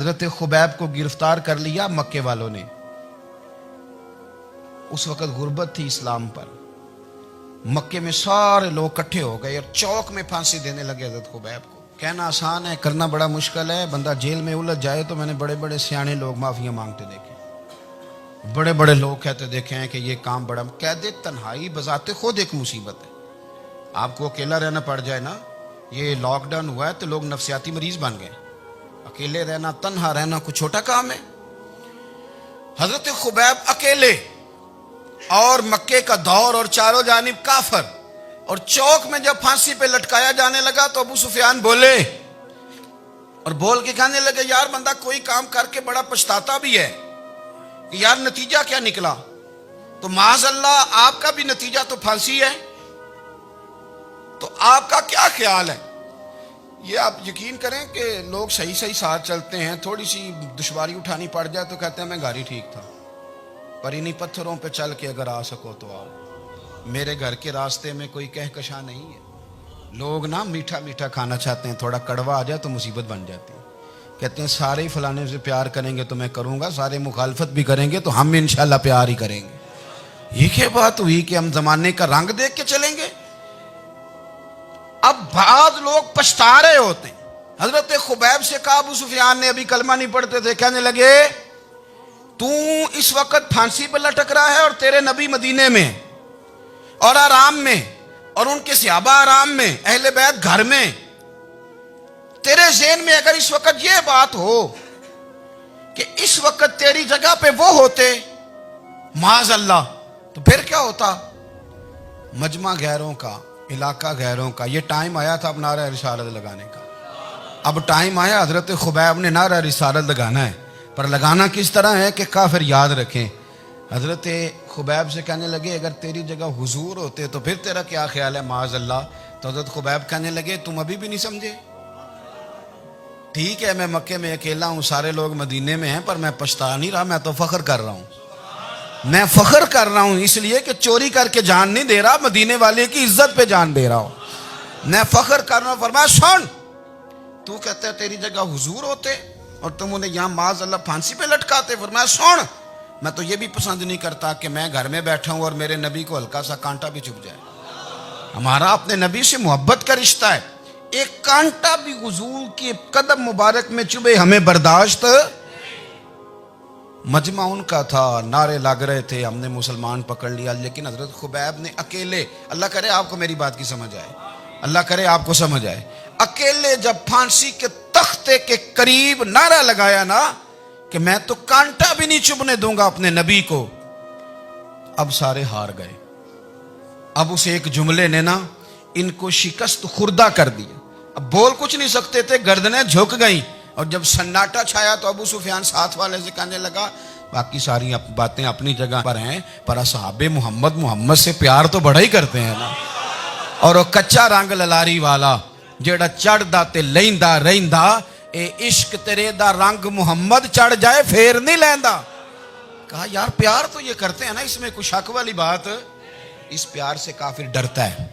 حضرت خبیب کو گرفتار کر لیا مکے والوں نے. اس وقت غربت تھی اسلام پر. مکے میں سارے لوگ اکٹھے ہو گئے اور چوک میں پھانسی دینے لگے حضرت خبیب کو. کہنا آسان ہے، کرنا بڑا مشکل ہے. بندہ جیل میں الجھ جائے تو میں نے بڑے بڑے سیانے لوگ معافیاں مانگتے دیکھے، بڑے بڑے لوگ کہتے دیکھے ہیں کہ یہ کام بڑا. قید تنہائی بذات خود ایک مصیبت ہے. آپ کو اکیلا رہنا پڑ جائے نا، یہ لاک ڈاؤن ہوا ہے تو لوگ نفسیاتی مریض بن گئے. اکیلے رہنا، تنہا رہنا کوئی چھوٹا کام ہے؟ حضرت خبیب اکیلے، اور مکے کا دور اور چاروں جانب کافر، اور چوک میں جب پھانسی پہ لٹکایا جانے لگا تو ابو سفیان بولے اور بول کے کہنے لگے یار بندہ کوئی کام کر کے بڑا پچھتاتا بھی ہے کہ یار نتیجہ کیا نکلا. تو معاذ اللہ آپ کا بھی نتیجہ تو پھانسی ہے، تو آپ کا کیا خیال ہے؟ یہ آپ یقین کریں کہ لوگ صحیح صحیح ساتھ چلتے ہیں، تھوڑی سی دشواری اٹھانی پڑ جائے تو کہتے ہیں میں گاڑی ٹھیک تھا، پر انہی پتھروں پہ چل کے اگر آ سکو تو آؤ. میرے گھر کے راستے میں کوئی کہکشاں نہیں ہے. لوگ نا میٹھا میٹھا کھانا چاہتے ہیں، تھوڑا کڑوا آ جائے تو مصیبت بن جاتی ہے. کہتے ہیں سارے ہی فلانے سے پیار کریں گے تو میں کروں گا، سارے مخالفت بھی کریں گے تو ہم انشاءاللہ پیار ہی کریں گے. یہ کیا بات ہوئی کہ ہم زمانے کا رنگ دیکھ کے چلیں گے؟ اب بعض لوگ پچھتا رہے ہوتے ہیں. حضرت خبیب سے کہا، ابو سفیان نے ابھی کلمہ نہیں پڑھتے تھے، کہنے لگے تو اس وقت پھانسی پہ لٹک رہا ہے اور تیرے نبی مدینے میں اور آرام میں، اور ان کے صحابہ آرام میں، اہل بیت گھر میں. تیرے ذہن میں اگر اس وقت یہ بات ہو کہ اس وقت تیری جگہ پہ وہ ہوتے معاذ اللہ، تو پھر کیا ہوتا؟ مجمع غیروں کا، علاقہ غیروں کا. یہ ٹائم آیا تھا اب نعرہ رسالت لگانے کا. اب ٹائم آیا حضرت خبیب نے نعرہ رسالت لگانا ہے، پر لگانا کس طرح ہے کہ کافر یاد رکھیں. حضرت خبیب سے کہنے لگے اگر تیری جگہ حضور ہوتے تو پھر تیرا کیا خیال ہے معاذ اللہ؟ تو حضرت خبیب کہنے لگے تم ابھی بھی نہیں سمجھے. ٹھیک ہے میں مکے میں اکیلا ہوں، سارے لوگ مدینے میں ہیں، پر میں پچھتا نہیں رہا، میں تو فخر کر رہا ہوں. میں فخر کر رہا ہوں اس لیے کہ چوری کر کے جان نہیں دے رہا، مدینے والے کی عزت پہ جان دے رہا ہوں. میں فخر کر رہا ہوں. فرمایا سن، تو کہتا ہے تیری جگہ حضور ہوتے اور تم انہیں یہاں معاذ اللہ پھانسی پہ لٹکاتے. فرمایا سن، میں تو یہ بھی پسند نہیں کرتا کہ میں گھر میں بیٹھا ہوں اور میرے نبی کو ہلکا سا کانٹا بھی چبھ جائے. ہمارا اپنے نبی سے محبت کا رشتہ ہے، ایک کانٹا بھی حضور کے قدم مبارک میں چبھے ہمیں برداشت. مجمع ان کا تھا، نعرے لگ رہے تھے، ہم نے مسلمان پکڑ لیا. لیکن حضرت خبیب نے اکیلے، اللہ کرے آپ کو میری بات کی سمجھ آئے، اللہ کرے آپ کو سمجھ آئے، اکیلے جب پھانسی کے تختے کے قریب نعرہ لگایا نا کہ میں تو کانٹا بھی نہیں چبھنے دوں گا اپنے نبی کو. اب سارے ہار گئے. اب اس ایک جملے نے نا ان کو شکست خوردہ کر دیا. اب بول کچھ نہیں سکتے تھے، گردنیں جھک گئیں. اور جب سناٹا چھایا تو ابو سفیان ساتھ والے سے کہنے لگا باقی ساری باتیں اپنی جگہ پر ہیں، پر اصحاب محمد سے پیار تو بڑا ہی کرتے ہیں نا. اور وہ کچا رنگ للاری والا جیڑا چڑھدا تے لیندا رہندا، اے عشق تیرے دا رنگ محمد چڑھ جائے پھر نہیں لیندا. کہا یار پیار تو یہ کرتے ہیں نا، اس میں کوئی شک والی بات؟ اس پیار سے کافر ڈرتا ہے.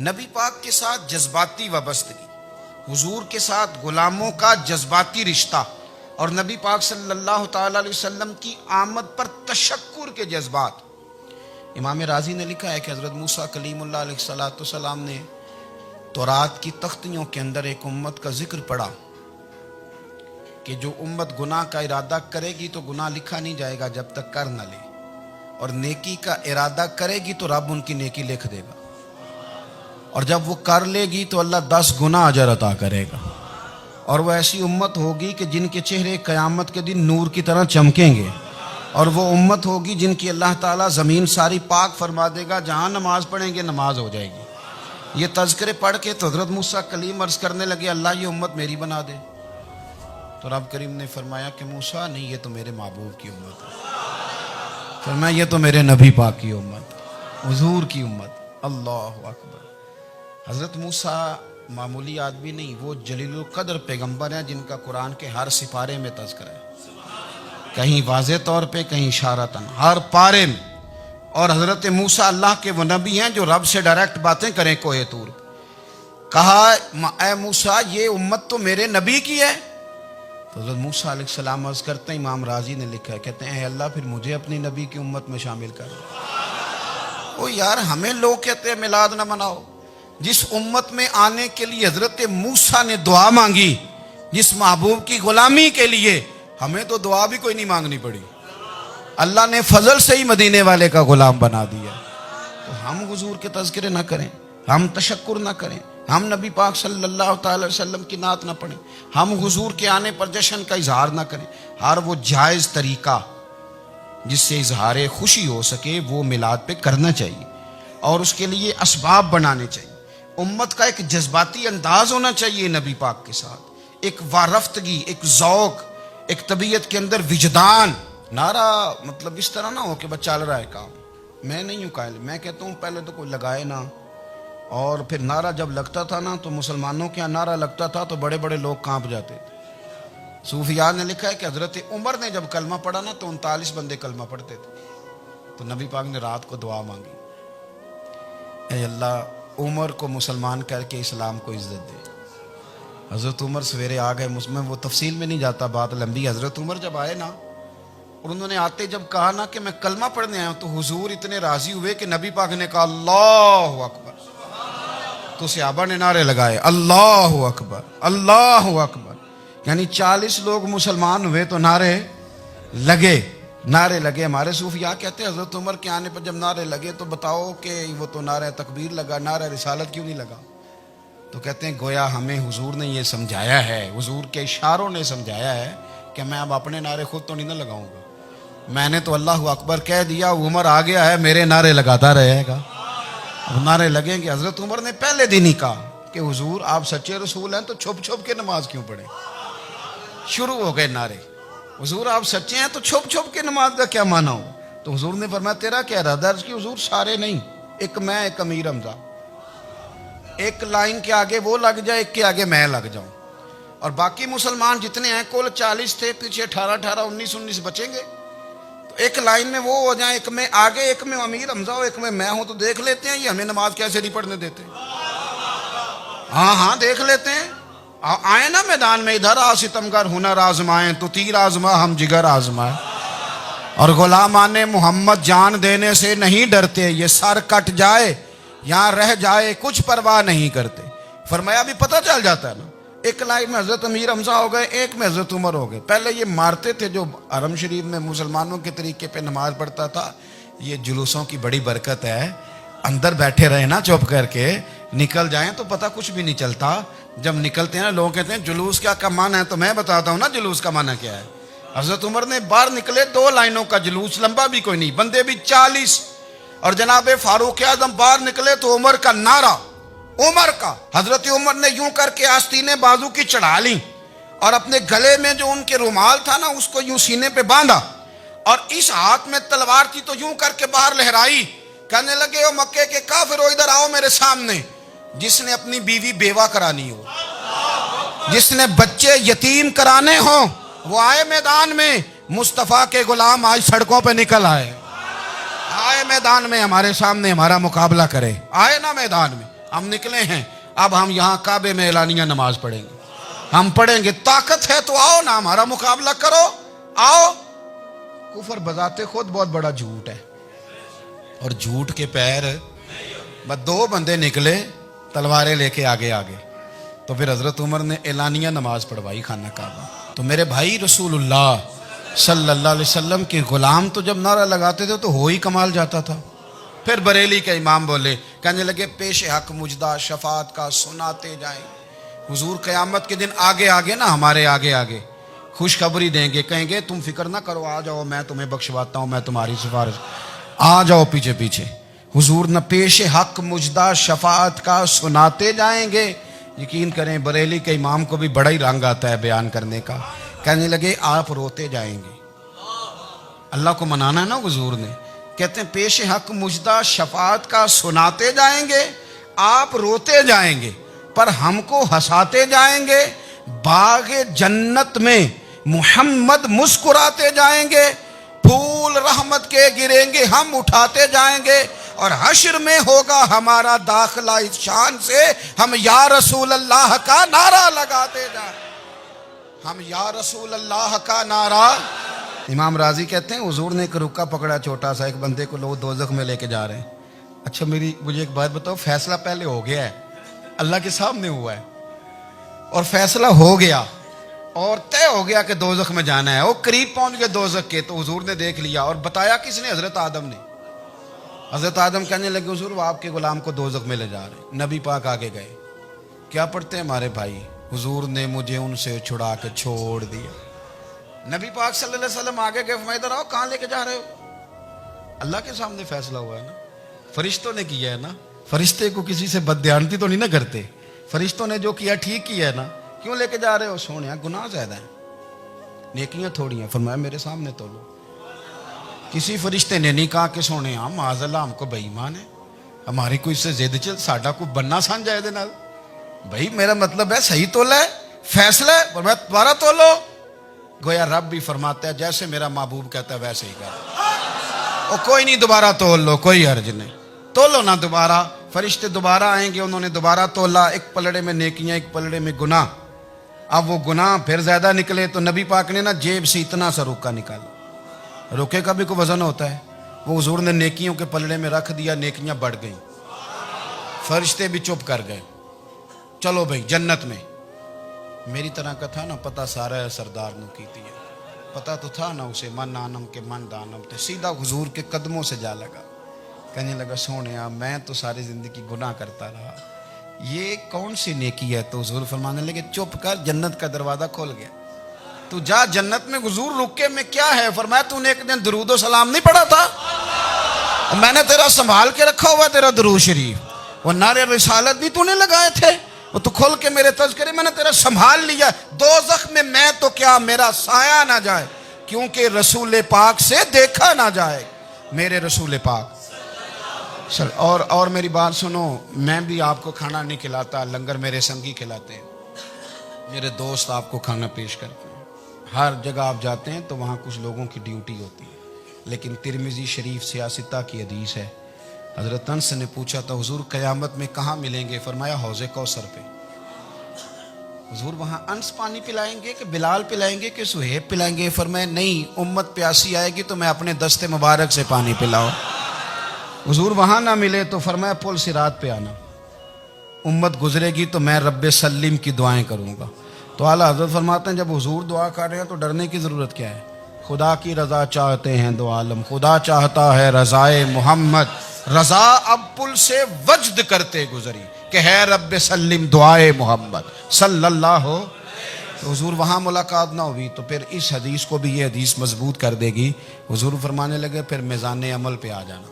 نبی پاک کے ساتھ جذباتی وابستگی، حضور کے ساتھ غلاموں کا جذباتی رشتہ، اور نبی پاک صلی اللہ تعالی علیہ وسلم کی آمد پر تشکر کے جذبات. امام رازی نے لکھا ہے کہ حضرت موسیٰ کلیم اللہ علیہ السلام نے تورات کی تختیوں کے اندر ایک امت کا ذکر پڑھا کہ جو امت گناہ کا ارادہ کرے گی تو گناہ لکھا نہیں جائے گا جب تک کر نہ لے، اور نیکی کا ارادہ کرے گی تو رب ان کی نیکی لکھ دے گا، اور جب وہ کر لے گی تو اللہ 10 گنا اجر عطا کرے گا. اور وہ ایسی امت ہوگی کہ جن کے چہرے قیامت کے دن نور کی طرح چمکیں گے، اور وہ امت ہوگی جن کی اللہ تعالیٰ زمین ساری پاک فرما دے گا، جہاں نماز پڑھیں گے نماز ہو جائے گی. یہ تذکرے پڑھ کے تو حضرت موسیٰ کلیم عرض کرنے لگے اللہ یہ امت میری بنا دے. تو رب کریم نے فرمایا کہ موسیٰ نہیں، یہ تو میرے محبوب کی امت ہے. فرمایا یہ تو میرے نبی پاک کی امت، حضور کی امت. اللہ اکبر. حضرت موسیٰ معمولی آدمی نہیں، وہ جلیل القدر پیغمبر ہیں جن کا قرآن کے ہر سپارے میں تذکرہ ہے، کہیں واضح طور پہ کہیں اشارتاً، ہر پارے میں. اور حضرت موسیٰ اللہ کے وہ نبی ہیں جو رب سے ڈائریکٹ باتیں کریں کوہ طور. کہا اے موسیٰ یہ امت تو میرے نبی کی ہے. تو حضرت موسیٰ علیہ السلام عرض کرتے ہیں، امام راضی نے لکھا ہے، کہتے ہیں اے اللہ پھر مجھے اپنی نبی کی امت میں شامل کر۔ وہ یار ہمیں لوگ کہتے ہیں میلاد نہ مناؤ، جس امت میں آنے کے لیے حضرت موسیٰ نے دعا مانگی، جس محبوب کی غلامی کے لیے، ہمیں تو دعا بھی کوئی نہیں مانگنی پڑی، اللہ نے فضل سے ہی مدینے والے کا غلام بنا دیا۔ تو ہم حضور کے تذکرے نہ کریں، ہم تشکر نہ کریں، ہم نبی پاک صلی اللہ تعالی وسلم کی نعت نہ پڑھیں، ہم حضور کے آنے پر جشن کا اظہار نہ کریں۔ ہر وہ جائز طریقہ جس سے اظہار خوشی ہو سکے وہ میلاد پہ کرنا چاہیے، اور اس کے لیے اسباب بنانے چاہیے۔ امت کا ایک جذباتی انداز ہونا چاہیے نبی پاک کے ساتھ، ایک وارفتگی، ایک ذوق، ایک طبیعت کے اندر وجدان۔ نعرہ مطلب اس طرح نہ ہو کہ بس چل رہا ہے کام، میں نہیں ہوں قائل، میں کہتا ہوں پہلے تو کوئی لگائے نہ، اور پھر نعرہ جب لگتا تھا نا تو مسلمانوں کے یہاں نعرہ لگتا تھا تو بڑے بڑے لوگ کانپ جاتے تھے۔ صوفیاء نے لکھا ہے کہ حضرت عمر نے جب کلمہ پڑھا نا تو 39 بندے کلمہ پڑھتے تھے، تو نبی پاک نے رات کو دعا مانگی، اے اللہ عمر کو مسلمان کر کے اسلام کو عزت دے۔ حضرت عمر سویرے آ گئے، میں وہ تفصیل میں نہیں جاتا، بات لمبی۔ حضرت عمر جب آئے نا اور انہوں نے آتے جب کہا نا کہ میں کلمہ پڑھنے آیا ہوں، تو حضور اتنے راضی ہوئے کہ نبی پاک نے کہا اللہ اکبر، تو صحابہ نے نعرے لگائے اللہ اکبر اللہ اکبر، یعنی 40 لوگ مسلمان ہوئے تو نعرے لگے۔ ہمارے صوفیاء کہتے ہیں حضرت عمر کے آنے پر جب نعرے لگے تو بتاؤ کہ وہ تو نعرہ تکبیر لگا، نعرہ رسالت کیوں نہیں لگا؟ تو کہتے ہیں گویا ہمیں حضور نے یہ سمجھایا ہے، حضور کے اشاروں نے سمجھایا ہے کہ میں اب اپنے نعرے خود تو نہیں نہ لگاؤں گا، میں نے تو اللہ اکبر کہہ دیا، عمر آ گیا ہے میرے نعرے لگاتا رہے گا، اب نعرے لگیں گے۔ حضرت عمر نے پہلے دن ہی کہا کہ حضور آپ سچے رسول ہیں تو چھپ چھپ کے نماز کیوں پڑھیں؟ شروع ہو گئے نعرے، حضور آپ سچے ہیں تو چھپ چھپ کے نماز کا کیا معنی ہو؟ تو حضور نے فرمایا تیرا کیا ارادہ ہے؟ حضور سارے نہیں، ایک میں، ایک امیر حمزہ، ایک لائن کے آگے وہ لگ جائے، ایک کے آگے میں لگ جاؤں، اور باقی مسلمان جتنے ہیں کل 40 تھے، پیچھے 18 19 بچیں گے، تو ایک لائن میں وہ ہو جائیں، ایک میں آگے، ایک میں امیر حمزہ ہو، ایک میں ہوں، تو دیکھ لیتے ہیں یہ ہمیں نماز کیسے نہیں پڑھنے دیتے۔ ہاں دیکھ لیتے ہیں، آئے نا میدان میں، ادھر آ ستمگر ہنر آزمائیں تو تیر آزما ہم جگر آزمائیں، اور غلامان محمد جان دینے سے نہیں ڈرتے، یہ سر کٹ جائے یہاں رہ جائے کچھ پرواہ نہیں کرتے۔ فرمایا بھی پتہ چل جاتا ہے نا، ایک لائن میں حضرت امیر حمزہ ہو گئے، ایک میں حضرت عمر ہو گئے۔ پہلے یہ مارتے تھے جو حرم شریف میں مسلمانوں کے طریقے پہ نماز پڑھتا تھا، یہ جلوسوں کی بڑی برکت ہے، اندر بیٹھے رہے نا چپ کر کے، نکل جائیں تو پتہ کچھ بھی نہیں چلتا۔ جب نکلتے ہیں نا لوگ کہتے ہیں جلوس کیا معنی ہے، تو میں بتاتا ہوں نا جلوس کا معنی کیا ہے۔ حضرت عمر نے باہر نکلے 2 لائنوں کا جلوس، لمبا بھی کوئی نہیں، بندے بھی 40، اور جناب فاروق اعظم باہر نکلے تو عمر کا نعرہ، عمر کا، حضرت عمر نے یوں کر کے آستینیں بازو کی چڑھا لیں، اور اپنے گلے میں جو ان کے رومال تھا نا اس کو یوں سینے پہ باندھا، اور اس ہاتھ میں تلوار تھی تو یوں کر کے باہر لہرائی، کہنے لگے او مکے کے کافرو ادھر آؤ میرے سامنے، جس نے اپنی بیوی بیوہ کرانی ہو، جس نے بچے یتیم کرانے ہوں، وہ آئے میدان میں، مصطفیٰ کے غلام آج سڑکوں پہ نکل آئے میدان میں ہمارے سامنے ہمارا مقابلہ کرے، آئے نا میدان میں، ہم نکلے ہیں، اب ہم یہاں کعبے میں اعلانیہ نماز پڑھیں گے، ہم پڑھیں گے، طاقت ہے تو آؤ نا ہمارا مقابلہ کرو، آؤ۔ کفر بذات خود بہت بڑا جھوٹ ہے، اور جھوٹ کے پیر، بس 2 بندے نکلے تلواریں لے کے آگے، تو پھر حضرت عمر نے اعلانیہ نماز پڑھوائی خانہ کعبہ۔ تو میرے بھائی رسول اللہ صلی اللہ علیہ وسلم کے غلام تو جب نعرہ لگاتے تھے تو ہو ہی کمال جاتا تھا۔ پھر بریلی کے امام بولے، کہنے لگے پیش حق مجدہ شفاعت کا سناتے جائیں۔ حضور قیامت کے دن آگے نا ہمارے آگے خوشخبری دیں گے، کہیں گے تم فکر نہ کرو، آ جاؤ میں تمہیں بخشواتا ہوں، میں تمہاری سفارش، آ جاؤ پیچھے۔ حضور نہ پیش حق مجدہ شفاعت کا سناتے جائیں گے۔ یقین کریں بریلی کے امام کو بھی بڑا ہی رنگ آتا ہے بیان کرنے کا، کہنے لگے آپ روتے جائیں گے، اللہ کو منانا ہے نا حضور نے، کہتے ہیں پیش حق مجدہ شفاعت کا سناتے جائیں گے، آپ روتے جائیں گے پر ہم کو ہنساتے جائیں گے، باغ جنت میں محمد مسکراتے جائیں گے، پھول رحمت کے گریں گے ہم اٹھاتے جائیں گے، اور حشر میں ہوگا ہمارا داخلہ اس شان سے ہم یا رسول اللہ کا نعرہ لگاتے جائیں۔ ہم یا رسول اللہ کا نعرہ. امام راضی کہتے ہیں حضور نے ایک رکا پکڑا چھوٹا سا, ایک بندے کو لوگ دوزخ میں لے کے جا رہے ہیں. اچھا مجھے ایک بات بتاؤ, فیصلہ پہلے ہو گیا ہے, اللہ کے سامنے ہوا ہے, اور فیصلہ ہو گیا اور طے ہو گیا کہ دوزخ میں جانا ہے. وہ قریب پہنچ گئے دوزخ کے, تو حضور نے دیکھ لیا, اور بتایا کس نے؟ حضرت آدم نے. حضرت آدم کہنے لگے حضور وہ آپ کے غلام کو دوزخ میں لے جا رہے ہیں. نبی پاک آگے گئے. کیا پڑھتے ہیں ہمارے بھائی؟ حضور نے مجھے ان سے چھڑا کے چھوڑ دیا. نبی پاک صلی اللہ علیہ وسلم آگے گئے, فرمایا ادھر آؤ, کہاں لے کے جا رہے ہو؟ اللہ کے سامنے فیصلہ ہوا ہے نا, فرشتوں نے کیا ہے نا. فرشتے کو کسی سے بددیانتی تو نہیں نہ کرتے, فرشتوں نے جو کیا ٹھیک کیا ہے نا. کیوں لے کے جا رہے ہو؟ سونے گناہ زیادہ ہیں, نیکیاں تھوڑی ہیں. فرمایا میرے سامنے تو لو. کسی فرشتے نے نہیں کہا کہ سونے معاذ اللہ ہم کو بے ایمان ہے, ہماری کوئی سے زد چل ساڈا کو بننا سان جائے دے نال. بھائی میرا مطلب ہے صحیح تولا ہے, فیصلہ ہے, فرمایا دوبارہ تولو. گویا رب بھی فرماتا ہے جیسے میرا محبوب کہتا ہے ویسے ہی کر. او کوئی نہیں, دوبارہ تول لو, کوئی حرج نہیں, تولو نا دوبارہ. فرشتے دوبارہ آئیں گے, انہوں نے دوبارہ تولا, ایک پلڑے میں نیکیاں ایک پلڑے میں گناہ. اب وہ گناہ پھر زیادہ نکلے تو نبی پاک نے نا جیب سے اتنا سا روکا نکالا. روکے کا بھی کوئی وزن ہوتا ہے, وہ حضور نے نیکیوں کے پلڑے میں رکھ دیا, نیکیاں بڑھ گئیں. فرشتے بھی چپ کر گئے. چلو بھائی جنت میں. میری طرح کا تھا نا, پتہ سارا ہے سردار نو کیتی ہے, پتہ تو تھا نا اسے من آنم کے من دانم. تو سیدھا حضور کے قدموں سے جا لگا, کہنے لگا سونے میں تو ساری زندگی گناہ کرتا رہا, یہ کون سی نیکی ہے؟ تو حضور فرمانے لگے چپ کر, جنت کا دروازہ کھول گیا, تو جا جنت میں. حضور رکے میں کیا ہے؟ فرمایا تو نے ایک دن درود و سلام نہیں پڑھا تھا, میں نے تیرا سنبھال کے رکھا ہوا تیرا درود شریف, وہ نعرے رسالت بھی تو نے لگائے تھے, وہ تو کھول کے میرے تذکرے میں نے تیرا سنبھال لیا. دوزخ میں میں تو کیا میرا سایہ نہ جائے, کیونکہ رسول پاک سے دیکھا نہ جائے. میرے رسول پاک اور میری بات سنو, میں بھی آپ کو کھانا نہیں کھلاتا, لنگر میرے سنگی کھلاتے ہیں, میرے دوست آپ کو کھانا پیش کرتے ہیں. ہر جگہ آپ جاتے ہیں تو وہاں کچھ لوگوں کی ڈیوٹی ہوتی ہے, لیکن ترمذی شریف سیاستہ کی حدیث ہے. حضرت انس نے پوچھا تھا حضور قیامت میں کہاں ملیں گے؟ فرمایا حوض کوثر پہ. حضور وہاں انس پانی پلائیں گے کہ بلال پلائیں گے کہ سہیب پلائیں گے؟ فرمایا نہیں, امت پیاسی آئے گی تو میں اپنے دستے مبارک سے پانی پلاؤں. حضور وہاں نہ ملے تو فرمایا پل صراط پہ آنا, امت گزرے گی تو میں رب سلیم کی دعائیں کروں گا. تو اعلیٰ حضرت فرماتے ہیں جب حضور دعا کر رہے ہیں تو ڈرنے کی ضرورت کیا ہے؟ خدا کی رضا چاہتے ہیں دو عالم, خدا چاہتا ہے رضائے محمد, رضا اب پل سے وجد کرتے گزری کہ ہے رب سلیم دعائے محمد صلی اللہ ہو. تو حضور وہاں ملاقات نہ ہوئی تو پھر اس حدیث کو بھی یہ حدیث مضبوط کر دے گی. حضور فرمانے لگے پھر میزان عمل پہ آ جانا,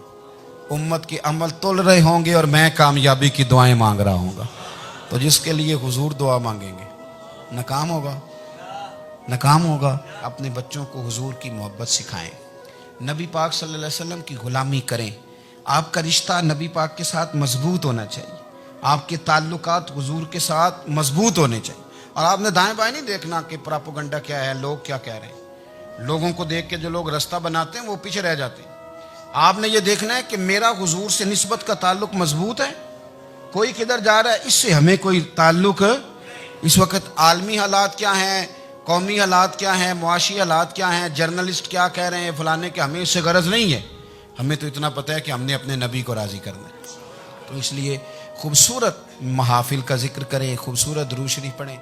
امت کے عمل تول رہے ہوں گے اور میں کامیابی کی دعائیں مانگ رہا ہوں گا. تو جس کے لیے حضور دعا مانگیں گے ناکام ہوگا, ناکام ہوگا. اپنے بچوں کو حضور کی محبت سکھائیں, نبی پاک صلی اللہ علیہ وسلم کی غلامی کریں. آپ کا رشتہ نبی پاک کے ساتھ مضبوط ہونا چاہیے, آپ کے تعلقات حضور کے ساتھ مضبوط ہونے چاہیے. اور آپ نے دائیں بائیں نہیں دیکھنا کہ پراپوگنڈا کیا ہے, لوگ کیا کہہ رہے ہیں. لوگوں کو دیکھ کے جو لوگ رستہ بناتے ہیں وہ پیچھے رہ جاتے ہیں. آپ نے یہ دیکھنا ہے کہ میرا حضور سے نسبت کا تعلق مضبوط ہے. کوئی کدھر جا رہا ہے اس سے ہمیں کوئی تعلق. اس وقت عالمی حالات کیا ہیں, قومی حالات کیا ہیں, معاشی حالات کیا ہیں, جرنلسٹ کیا کہہ رہے ہیں فلانے کے, ہمیں اس سے غرض نہیں ہے. ہمیں تو اتنا پتہ ہے کہ ہم نے اپنے نبی کو راضی کرنا ہے. تو اس لیے خوبصورت محافل کا ذکر کریں, خوبصورت درود شریف پڑھیں.